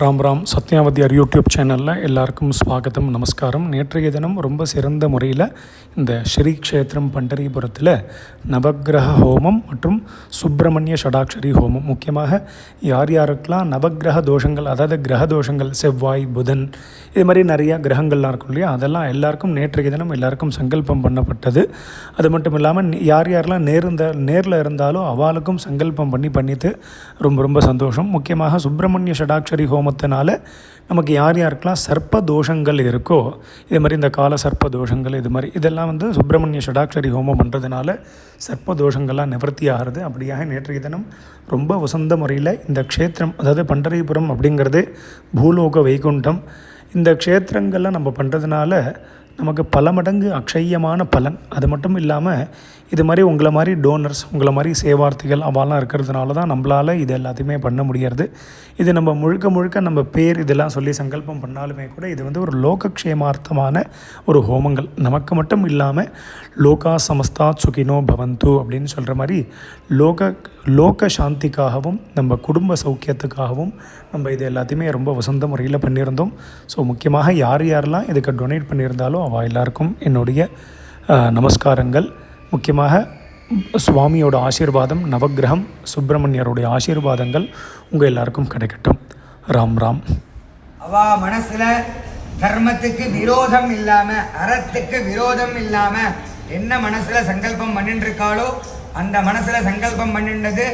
Ram Ram சத்யாவதியார் YouTube சேனலில் எல்லாருக்கும் ஸ்வாகத்தம் நமஸ்காரம். நேற்றைய தினம் ரொம்ப சிறந்த முறையில் இந்த ஸ்ரீ க்ஷேத்திரம் பண்டரிபுரத்தில் நவக்கிரக ஹோமம் மற்றும் சுப்பிரமணிய ஷடாட்சரி ஹோமம், முக்கியமாக யார் யாருக்கெல்லாம் நவக்கிரக தோஷங்கள், அதாவது கிரக தோஷங்கள், செவ்வாய் புதன் இது மாதிரி நிறையா கிரகங்கள்லாம் இருக்கும் இல்லையா, அதெல்லாம் எல்லாருக்கும் நேற்றைய தினம் எல்லாருக்கும் சங்கல்பம் பண்ணப்பட்டது. அது மட்டும் இல்லாமல் யார் யாரெல்லாம் நேரில் இருந்தாலும் அவளுக்கும் சங்கல்பம் பண்ணிட்டு ரொம்ப சந்தோஷம். முக்கியமாக சுப்பிரமணிய ஷடாட்சரி ஹோமத்தினால நமக்கு யார் யாருக்கெல்லாம் சர்ப்ப தோஷங்கள் இருக்கோ, இது மாதிரி இந்த கால சர்ப்ப தோஷங்கள் இது மாதிரி இதெல்லாம் சுப்பிரமணிய ஷடாட்சரி ஹோமம் பண்ணுறதுனால சர்ப்ப தோஷங்கள்லாம் நிவர்த்தி ஆகிறது. அப்படியாக நேற்றைய தினம் ரொம்ப வசந்த முறையில் இந்த க்ஷேத்திரம், அதாவது பண்டரிபுரம் அப்படிங்கிறது பூலோக வைகுண்டம், இந்த க்ஷேத்திரங்கள்லாம் நம்ம பண்ணுறதுனால நமக்கு பல மடங்கு அக்ஷயமான பலன். அது மட்டும் இல்லாமல் இது மாதிரி உங்களை மாதிரி டோனர்ஸ், உங்களை மாதிரி சேவார்த்திகள் அவெல்லாம் இருக்கிறதுனால தான் நம்மளால் இது எல்லாத்தையுமே பண்ண முடியாது. இது நம்ம முழுக்க நம்ம பேர் இதெல்லாம் சொல்லி சங்கல்பம் பண்ணாலுமே கூட இது ஒரு லோகக்ஷேமார்த்தமான ஒரு ஹோமங்கள். நமக்கு மட்டும் இல்லாமல் லோகா சமஸ்தா சுகினோ பவந்து அப்படின்னு சொல்கிற மாதிரி லோக சாந்திக்காகவும் நம்ம குடும்ப சௌக்கியத்துக்காகவும் நம்ம இது எல்லாத்தையுமே ரொம்ப வசந்த முறையில் பண்ணியிருந்தோம். ஸோ முக்கியமாக யாரெல்லாம் இதுக்கு டொனேட் பண்ணியிருந்தாலும் அவள் எல்லாருக்கும் என்னுடைய நமஸ்காரங்கள். முக்கியமாக சுவாமியோட ஆசீர்வாதம், நவக்கிரகம் சுப்பிரமணியருடைய ஆசீர்வாதங்கள் உங்கள் எல்லாருக்கும் கிடைக்கட்டும். ராம் ராம். அவா மனசுல தர்மத்துக்கு விரோதம் இல்லாம, அறத்துக்கு விரோதம் இல்லாம என்ன மனசுல சங்கல்பம் பண்ணிட்டு இருக்காளோ அந்த மனசுல சங்கல்பம் பண்ணினது,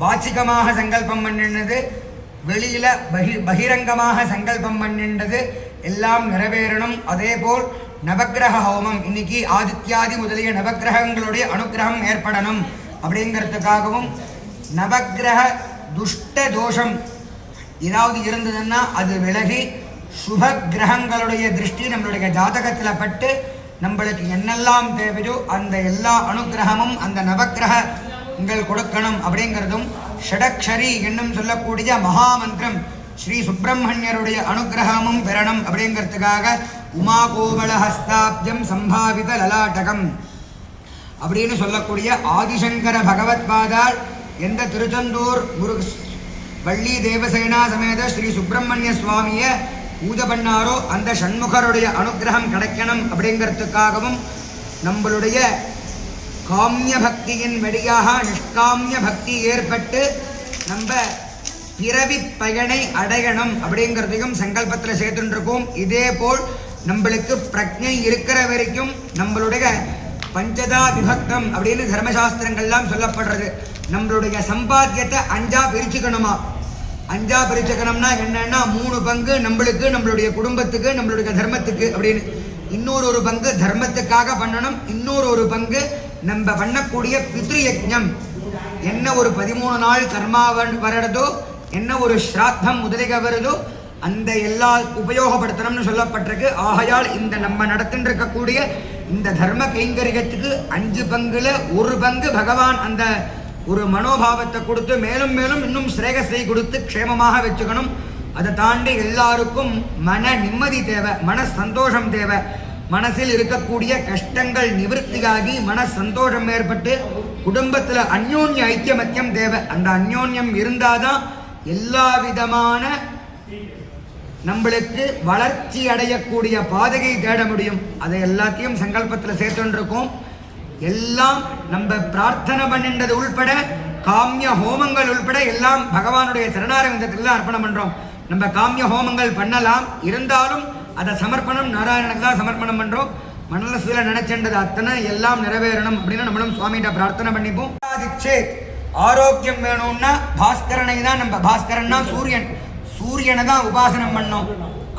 வாச்சிகமாக சங்கல்பம் பண்ணினது, வெளியில பகிரங்கமாக சங்கல்பம் பண்ணின்றது எல்லாம் நிறைவேறணும். அதே போல் நவக்கிரக ஹோமம் இன்னைக்கு ஆதித்யாதி முதலிய நவக்கிரகங்களுடைய அனுகிரகம் ஏற்படணும் அப்படிங்கிறதுக்காகவும், நவக்கிரக துஷ்ட தோஷம் ஏதாவது இருந்ததுன்னா அது விலகி சுப கிரகங்களுடைய திருஷ்டி நம்மளுடைய ஜாதகத்தில் பட்டு நம்மளுக்கு என்னெல்லாம் தேவையோ அந்த எல்லா அனுகிரகமும் அந்த நவக்கிரகங்கள் கொடுக்கணும் அப்படிங்கிறதும், ஷடக்ஷரி என்னும் சொல்லக்கூடிய மகாமந்திரம் ஸ்ரீ சுப்பிரமணியருடைய அனுகிரகமும் பெறணும் அப்படிங்கிறதுக்காக உமா கோவல ஹஸ்தாப்ஜம் சம்பாவித லலாட்டகம் அப்படின்னு சொல்லக்கூடிய ஆதிசங்கர பகவத் பாதால் எந்த திருச்செந்தூர் குரு வள்ளி தேவசேனா சமேத ஸ்ரீ சுப்பிரமணிய சுவாமியை பூஜை பண்ணாரோ அந்த ஷண்முகருடைய அனுகிரகம் கிடைக்கணும் அப்படிங்கிறதுக்காகவும், நம்மளுடைய காமிய பக்தியின் வழியாக நிஷ்காமிய பக்தி ஏற்பட்டு நம்ம பிறவி பயனை அடையணும் அப்படிங்கிறதையும் சங்கல்பத்தில் சேர்த்துருக்கோம். இதே போல் நம்மளுக்கு பிரஜை இருக்கிற வரைக்கும் நம்மளுடைய பஞ்சதா விபக்தம் அப்படின்னு தர்மசாஸ்திரங்கள்லாம் சொல்லப்படுறது. நம்மளுடைய சம்பாத்தியத்தை 5ஆ பிரிச்சுக்கணுமா. 5ஆ பிரிச்சுக்கணும்னா என்னன்னா 3 பங்கு நம்மளுக்கு, நம்மளுடைய குடும்பத்துக்கு, நம்மளுடைய தர்மத்துக்கு அப்படின்னு, இன்னொரு பங்கு தர்மத்துக்காக பண்ணணும், இன்னொரு பங்கு நம்ம பண்ணக்கூடிய பித்ரு யஜ்ஞம், என்ன ஒரு 13 நாள் கர்மா வரதோ, என்ன ஒரு ஸ்ராத்தம் முதலிக வருதோ அந்த எல்லா உபயோகப்படுத்தணும்னு சொல்லப்பட்டிருக்கு. ஆகையால் இந்த நம்ம நடத்தின்னு இருக்கக்கூடிய இந்த தர்ம கைங்கரியத்துக்கு 5 பங்குல 1 பங்கு பகவான் அந்த ஒரு மனோபாவத்தை கொடுத்து மேலும் இன்னும் சிரேகஸை கொடுத்து க்ஷேமமாக வச்சுக்கணும். அதை தாண்டி எல்லாருக்கும் மன நிம்மதி தேவை, மன சந்தோஷம் தேவை. மனசில் இருக்கக்கூடிய கஷ்டங்கள் நிவர்த்தியாகி மன சந்தோஷம் ஏற்பட்டு குடும்பத்தில் அந்யோன்ய ஐக்கியமத்தியம் தேவை. அந்த அந்யோன்யம் இருந்தாதான் எல்லா விதமான நம்மளுக்கு வளர்ச்சி அடையக்கூடிய பாதையை தேட முடியும். அதை எல்லாத்தையும் சங்கல்பத்தில் சேர்த்துருக்கோம். எல்லாம் நம்ம பிரார்த்தனை பண்ணின்றது உள்பட, காமிய ஹோமங்கள் உள்பட எல்லாம் பகவானுடைய சரணாரவிந்தத்தில் தான் அர்ப்பணம் பண்றோம். நம்ம காமிய ஹோமங்கள் பண்ணலாம், இருந்தாலும் அதை சமர்ப்பணம் நாராயணனுக்கு தான் சமர்ப்பணம் பண்றோம். மனசுல நினைச்சது அத்தனை எல்லாம் நிறைவேறணும் அப்படின்னு நம்மளும் சுவாமிகிட்ட பிரார்த்தனை பண்ணிப்போம். ஆரோக்கியம் வேணும்னா பாஸ்கரனை தான், நம்ம பாஸ்கரன்னா சூரியனை தான் உபாசனம் பண்ணோம்.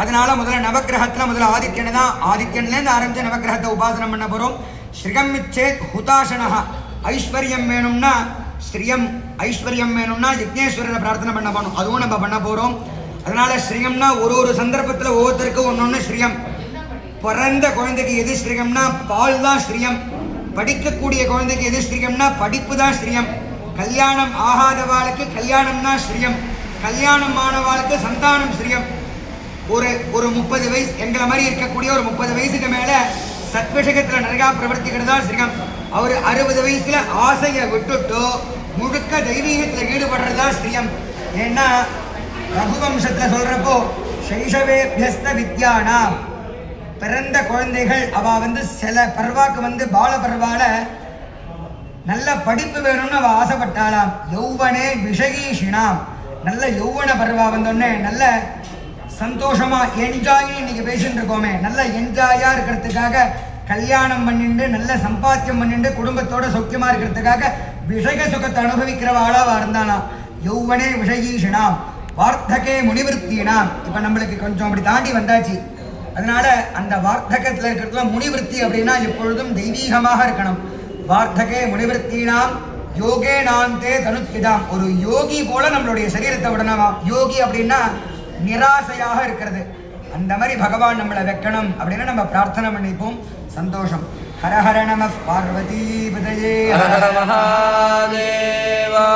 அதனால முதல்ல நவக்கிரகத்துல முதல்ல ஆதித்யன்லேருந்து ஆரம்பிச்ச நவக்கிரகத்தை உபாசனம் பண்ண போறோம். ஸ்ரீயம் இச்சேத் ஹுதாசனஹா, ஐஸ்வர்யம் வேணும்னா ஐஸ்வர்யம் வேணும்னா யக்ஞேஸ்வரரை பிரார்த்தனை பண்ண போறோம், அதுவும் நம்ம பண்ண போறோம். அதனால ஸ்ரீயம்னா ஒரு சந்தர்ப்பத்தில் ஒவ்வொருத்தருக்கும் ஒன்னொன்னு ஸ்ரீயம். பிறந்த குழந்தைக்கு எது ஸ்ரீயம்னா பால் தான் ஸ்ரீயம். படிக்கக்கூடிய குழந்தைக்கு எது ஸ்ரீயம்னா படிப்பு தான் ஸ்ரீயம். கல்யாணம் ஆகாதவாளுக்கு கல்யாணம்னா ஸ்ரீயம், கல்யாணம் ஆனவாளுக்கு சந்தானம் ஸ்ரீயம். ஒரு 30 வயசு எங்களை மாதிரி இருக்கக்கூடிய ஒரு 30 வயசுக்கு மேல சத்விஷயத்துல நிறையா பிரவர்த்திக்கிறதா ஸ்ரீயம். அவர் 60 வயசுல ஆசையை விட்டுட்டோ முழுக்க தெய்வீகத்தில் ஈடுபடுறதா ஸ்ரீயம். ஏன்னா ரகுவம்சத்தில் சொல்றப்போ சைஷவேபியஸ்த வித்யானாம், பிறந்த குழந்தைகள் அவ சில பர்வாக்கு பால பர்வால நல்ல படிப்பு வேணும்னு அவ ஆசைப்பட்டாளாம். யௌவனே விஷகீஷினாம், நல்ல யௌவன பருவா வந்தோடனே நல்ல சந்தோஷமா என்ஜாய், இன்னைக்கு பேசிட்டு இருக்கோமே, நல்ல என்ஜாயா இருக்கிறதுக்காக கல்யாணம் பண்ணிட்டு நல்ல சம்பாத்தியம் பண்ணிட்டு குடும்பத்தோட சௌக்கியமா இருக்கிறதுக்காக விஷக சுகத்தை அனுபவிக்கிறவாளா இருந்தாலாம். யௌவனே விஷகீஷினாம் வார்த்தகே முனிவிருத்தினாம். இப்ப நம்மளுக்கு கொஞ்சம் அப்படி தாண்டி வந்தாச்சு. அதனால அந்த வார்த்தகத்துல இருக்கிறதுல முனிவிருத்தி அப்படின்னா எப்பொழுதும் தெய்வீகமாக இருக்கணும். வார்த்தகே முனிவிருத்தினாம் யோகே நாந்தே தனுத்கிதாம். ஒரு யோகி போல நம்மளுடைய சரீரத்தை விடணுமா. யோகி அப்படின்னா நிராசையாக இருக்கிறது. அந்த மாதிரி பகவான் நம்மளை வைக்கணும் அப்படின்னு நம்ம பிரார்த்தனை பண்ணிப்போம். சந்தோஷம். ஹர ஹர நம பார்வதி பதயே. ஹர ஹர மகாதேவா.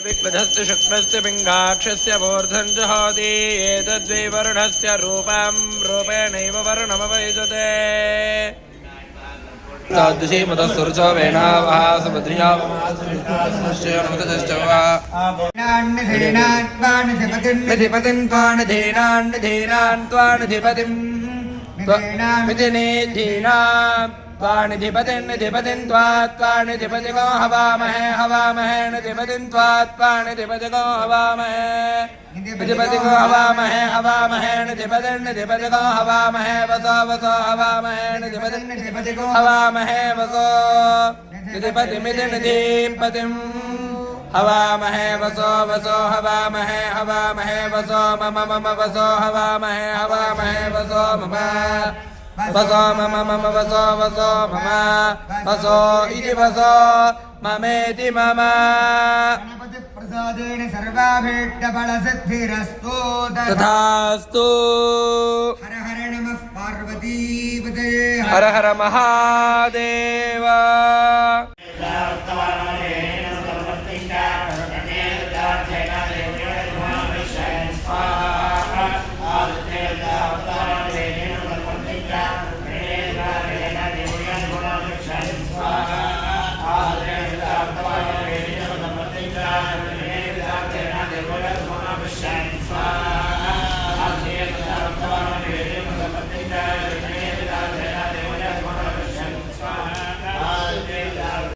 விக்மதஸ்ய சுக்மஸ்ய பிங்காட்சஸ்ய மூர்தம் ஜஹாதி ஏதத்வை வருணஸ்ய ரூபம் ரூபேணைவ வருணமவைஜதே. तादृशी मदस्वरुचो वेणावः सुभद्र्यावमासुष्टवा निधिपतिं त्वानिधीनान् त्वानिधिपतिं मिथिनीधीनां त्वानिधिपतिं त्वानिधिपतिगो हवामहे निधिपतिं त्वानिधिपतिगो हवामहे निधिपतिगो हवामहे निधिपतिगो हवामहे वसो हवामहे निधिपतिगो हवामहे वसो निधिपतिमिति निधिपतिं हवामहे वसो हवामहे वसो मम वसो हवामहे वसो मम वसो मम वसो मम वसो इति वसो ममेति मम. प्रसादेन सर्वाभीष्टफलसिद्धिरस्तु तथास्तु. हर हर नमः पार्वतीपतये. हर हर महादेवा.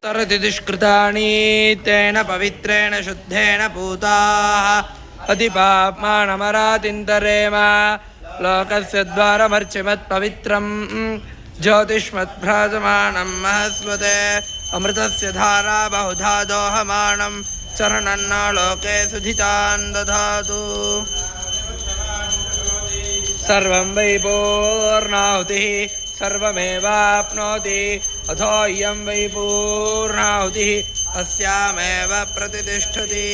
तरतिदुष्कृतानि तेन पवित्रेण शुद्धेन पूताः अतिपाप्मानमरातिन्तरेम लोकस्य द्वारमर्चिमत् पवित्रं ज्योतिष्मद्भ्राजमानं महस्वते अमृतस्य धारा बहुधा दोहमानं चरणन्ना लोके सुधितान् दधातु. सर्वं वै पूर्णाहुतिः सर्वमेवाप्नोति अथो इयं वै पूर्णाहुतिः अस्यामेव प्रतिष्ठति.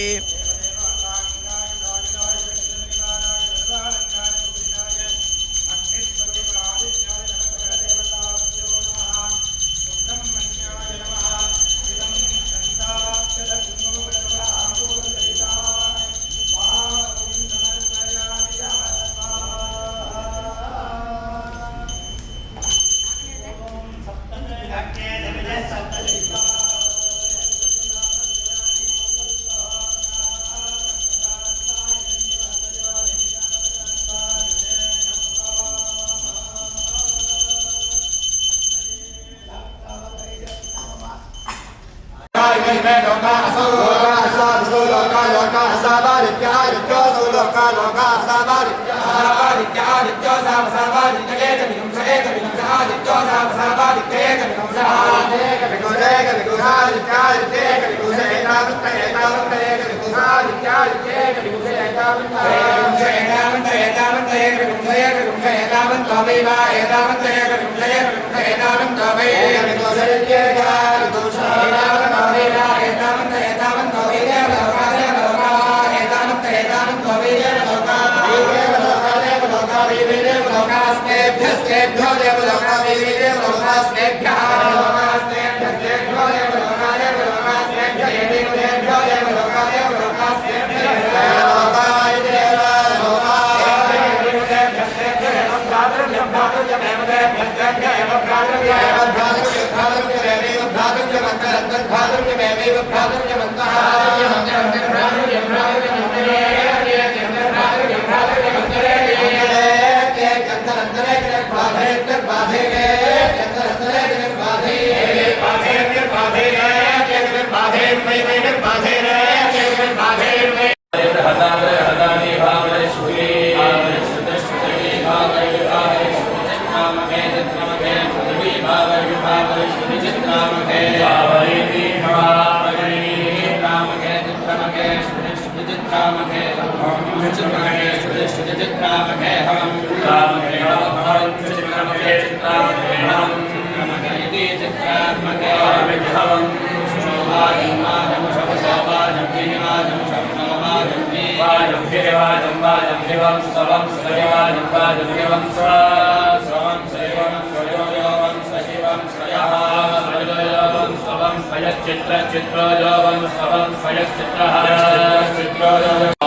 चित्र